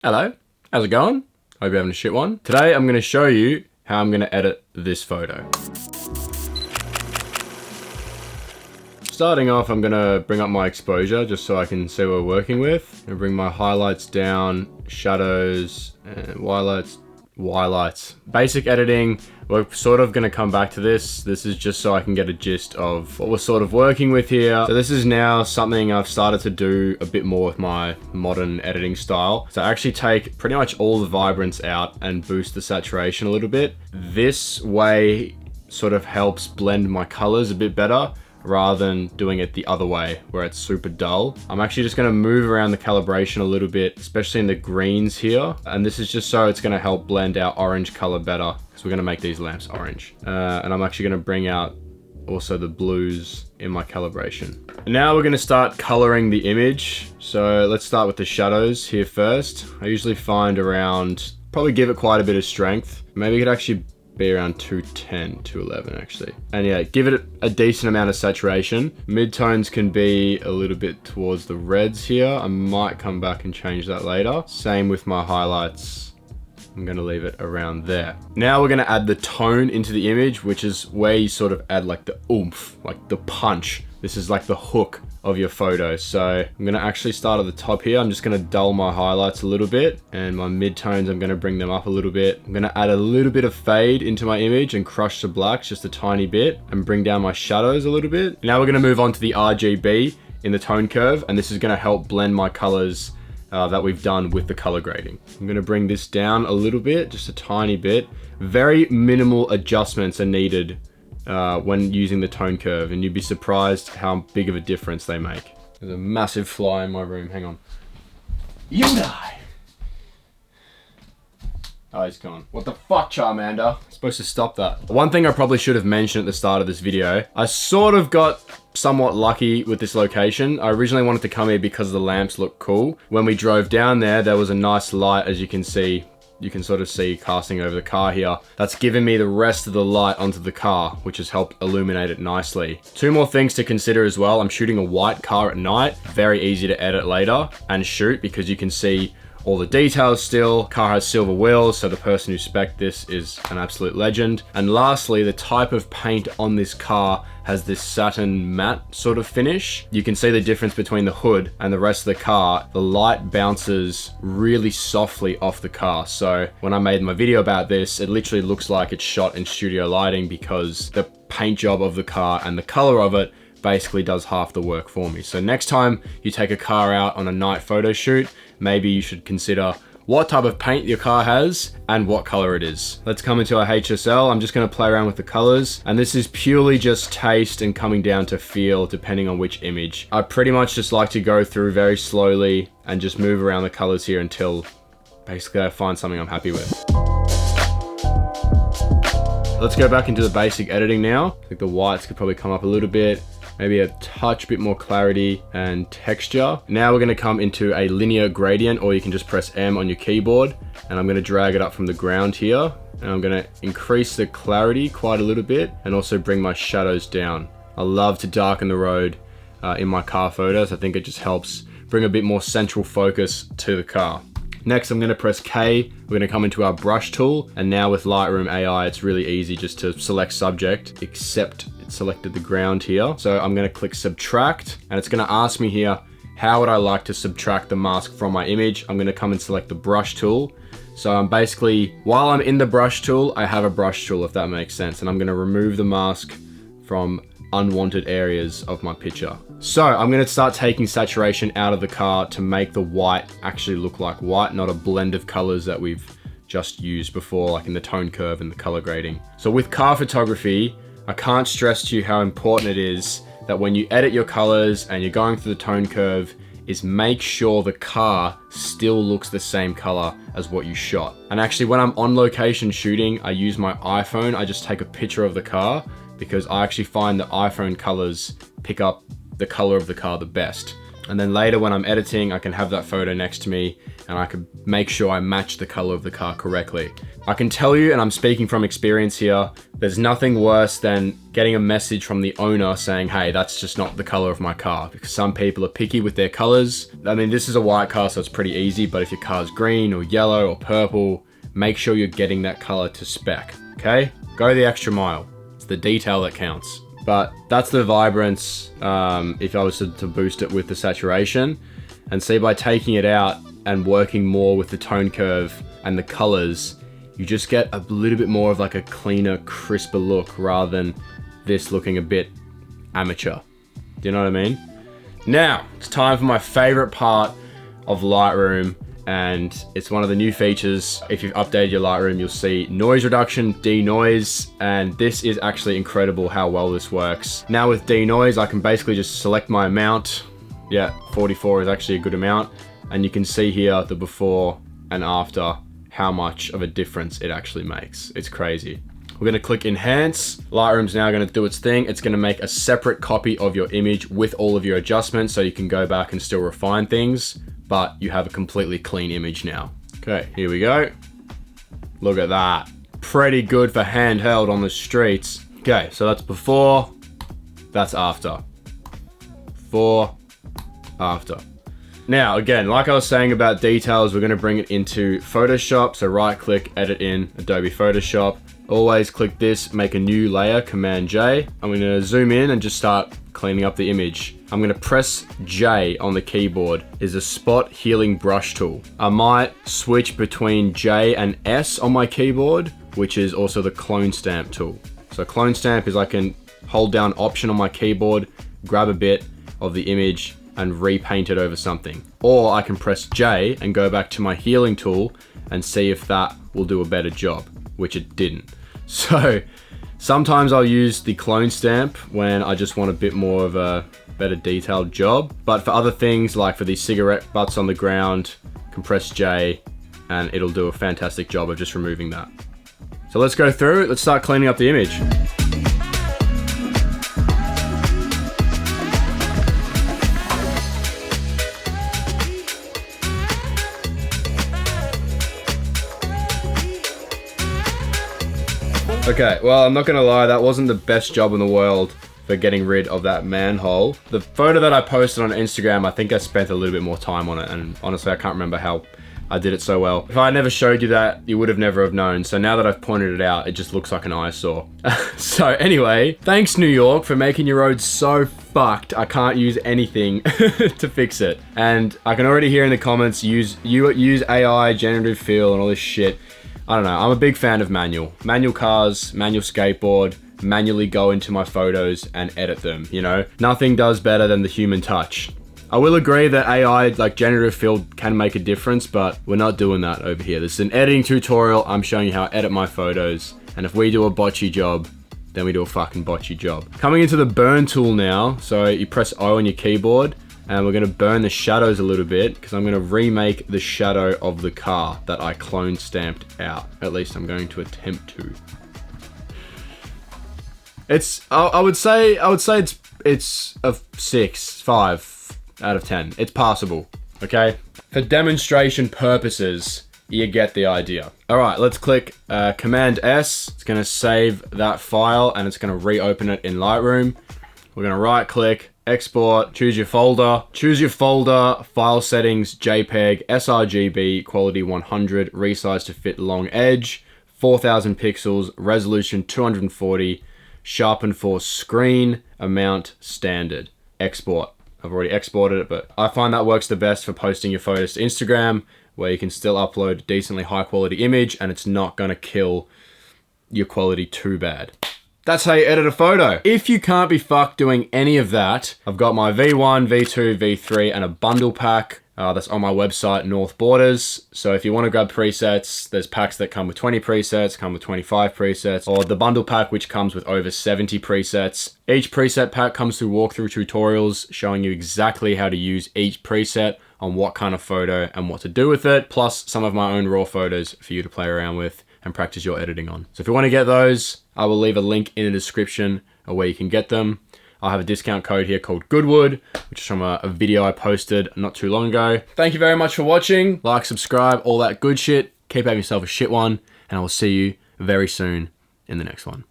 Hello, how's it going? Hope you're having a shit one. Today I'm gonna show you how I'm gonna edit this photo. Starting off, I'm gonna bring up my exposure just so I can see what we're working with. I'm gonna bring my highlights down, shadows, and highlights. Basic editing, we're sort of gonna come back to this. This is just so I can get a gist of what we're sort of working with here. So this is now something I've started to do a bit more with my modern editing style. So I actually take pretty much all the vibrance out and boost the saturation a little bit. This way sort of helps blend my colors a bit better, rather than doing it the other way where it's super dull. I'm actually just gonna move around the calibration a little bit, especially in the greens here. And this is just so it's gonna help blend our orange color better, because we're gonna make these lamps orange. And I'm actually gonna bring out also the blues in my calibration. And now we're gonna start coloring the image. So let's start with the shadows here first. I usually find around, probably give it quite a bit of strength. Maybe it could actually be around 210, 211 actually. And yeah, give it a decent amount of saturation. Midtones can be a little bit towards the reds here. I might come back and change that later. Same with my highlights. I'm gonna leave it around there. Now we're gonna add the tone into the image, which is where you sort of add like the oomph, like the punch. This is like the hook of your photo. So I'm gonna actually start at the top here. I'm just gonna dull my highlights a little bit, and my midtones, I'm gonna bring them up a little bit. I'm gonna add a little bit of fade into my image and crush the blacks just a tiny bit and bring down my shadows a little bit. Now we're gonna move on to the RGB in the tone curve, and this is gonna help blend my colors that we've done with the color grading. I'm gonna bring this down a little bit, just a tiny bit. Very minimal adjustments are needed when using the tone curve, and you'd be surprised how big of a difference they make. There's a massive fly in my room, hang on. You die! Oh, he's gone. What the fuck, Charmander? I'm supposed to stop that. One thing I probably should have mentioned at the start of this video, I sort of got somewhat lucky with this location. I originally wanted to come here because the lamps look cool. When we drove down there was a nice light, as you can see. You can sort of see casting over the car here. That's given me the rest of the light onto the car, which has helped illuminate it nicely. Two more things to consider as well. I'm shooting a white car at night. Very easy to edit later and shoot because you can see all the details still. Car has silver wheels, so the person who spec'd this is an absolute legend. And lastly, the type of paint on this car has this satin matte sort of finish. You can see the difference between the hood and the rest of the car. The light bounces really softly off the car. So when I made my video about this, it literally looks like it's shot in studio lighting because the paint job of the car and the color of it basically does half the work for me. So next time you take a car out on a night photo shoot, maybe you should consider what type of paint your car has and what color it is. Let's come into our HSL. I'm just gonna play around with the colors, and this is purely just taste and coming down to feel depending on which image. I pretty much just like to go through very slowly and just move around the colors here until basically I find something I'm happy with. Let's go back into the basic editing now. I think the whites could probably come up a little bit. Maybe a touch bit more clarity and texture. Now we're gonna come into a linear gradient, or you can just press M on your keyboard, and I'm gonna drag it up from the ground here, and I'm gonna increase the clarity quite a little bit and also bring my shadows down. I love to darken the road in my car photos. I think it just helps bring a bit more central focus to the car. Next, I'm gonna press K. We're gonna come into our brush tool, and now with Lightroom AI, it's really easy just to select subject, except it selected the ground here. So I'm gonna click subtract, and it's gonna ask me here, how would I like to subtract the mask from my image? I'm gonna come and select the brush tool. So I'm basically, while I'm in the brush tool, I have a brush tool, if that makes sense. And I'm gonna remove the mask from unwanted areas of my picture. So I'm gonna start taking saturation out of the car to make the white actually look like white, not a blend of colors that we've just used before, like in the tone curve and the color grading. So with car photography, I can't stress to you how important it is that when you edit your colors and you're going through the tone curve, is make sure the car still looks the same color as what you shot. And actually when I'm on location shooting, I use my iPhone. I just take a picture of the car because I actually find the iPhone colors pick up the color of the car the best. And then later when I'm editing, I can have that photo next to me and I can make sure I match the color of the car correctly. I can tell you, and I'm speaking from experience here, there's nothing worse than getting a message from the owner saying, hey, that's just not the color of my car, because some people are picky with their colors. I mean, this is a white car, so it's pretty easy, but if your car's green or yellow or purple, make sure you're getting that color to spec, okay? Go the extra mile. It's the detail that counts. But that's the vibrance if I was to boost it with the saturation. And see, by taking it out and working more with the tone curve and the colors, you just get a little bit more of like a cleaner, crisper look rather than this looking a bit amateur. Do you know what I mean? Now, it's time for my favorite part of Lightroom, and it's one of the new features. If you've updated your Lightroom, you'll see noise reduction, denoise, and this is actually incredible how well this works. Now with denoise, I can basically just select my amount. Yeah, 44 is actually a good amount. And you can see here the before and after how much of a difference it actually makes. It's crazy. We're gonna click enhance. Lightroom's now gonna do its thing. It's gonna make a separate copy of your image with all of your adjustments so you can go back and still refine things, but you have a completely clean image now. Okay, here we go. Look at that. Pretty good for handheld on the streets. Okay, so that's before, that's after. Before, after. Now, again, like I was saying about details, we're gonna bring it into Photoshop. So right click, edit in Adobe Photoshop. Always click this, make a new layer, Command J. I'm gonna zoom in and just start cleaning up the image. I'm gonna press J on the keyboard, is a spot healing brush tool. I might switch between J and S on my keyboard, which is also the clone stamp tool. So clone stamp is I can hold down Option on my keyboard, grab a bit of the image and repaint it over something. Or I can press J and go back to my healing tool and see if that will do a better job, which it didn't. So sometimes I'll use the clone stamp when I just want a bit more of a better detailed job. But for other things, like for these cigarette butts on the ground, compress J and it'll do a fantastic job of just removing that. So let's go through, let's start cleaning up the image. Okay, well, I'm not gonna lie, that wasn't the best job in the world for getting rid of that manhole. The photo that I posted on Instagram, I think I spent a little bit more time on it, and honestly, I can't remember how I did it so well. If I never showed you that, you would have never known. So now that I've pointed it out, it just looks like an eyesore. So anyway, thanks New York for making your roads so fucked I can't use anything to fix it. And I can already hear in the comments, use AI, generative fill, and all this shit. I don't know, I'm a big fan of manual. Manual cars, manual skateboard, manually go into my photos and edit them, you know? Nothing does better than the human touch. I will agree that AI, like generative fill, can make a difference, but we're not doing that over here. This is an editing tutorial. I'm showing you how I edit my photos. And if we do a botchy job, then we do a fucking botchy job. Coming into the burn tool now. So you press O on your keyboard, and we're gonna burn the shadows a little bit because I'm gonna remake the shadow of the car that I clone stamped out. At least I'm going to attempt to. I would say it's a 5 out of 10. It's passable, okay? For demonstration purposes, you get the idea. All right, let's click Command S. It's gonna save that file and it's gonna reopen it in Lightroom. We're gonna right click, export, choose your folder, file settings, JPEG, sRGB, quality 100, resize to fit long edge, 4000 pixels, resolution 240, sharpen for screen, amount standard, export. I've already exported it, but I find that works the best for posting your photos to Instagram, where you can still upload a decently high quality image and it's not gonna kill your quality too bad. That's how you edit a photo. If you can't be fucked doing any of that, I've got my V1, V2, V3, and a bundle pack that's on my website, North Borders. So if you want to grab presets, there's packs that come with 20 presets, come with 25 presets, or the bundle pack, which comes with over 70 presets. Each preset pack comes through walkthrough tutorials showing you exactly how to use each preset on what kind of photo and what to do with it, plus some of my own raw photos for you to play around with and practice your editing on. So if you want to get those, I will leave a link in the description of where you can get them. I'll have a discount code here called Goodwood, which is from a video I posted not too long ago. Thank you very much for watching. Like, subscribe, all that good shit. Keep having yourself a shit one, and I will see you very soon in the next one.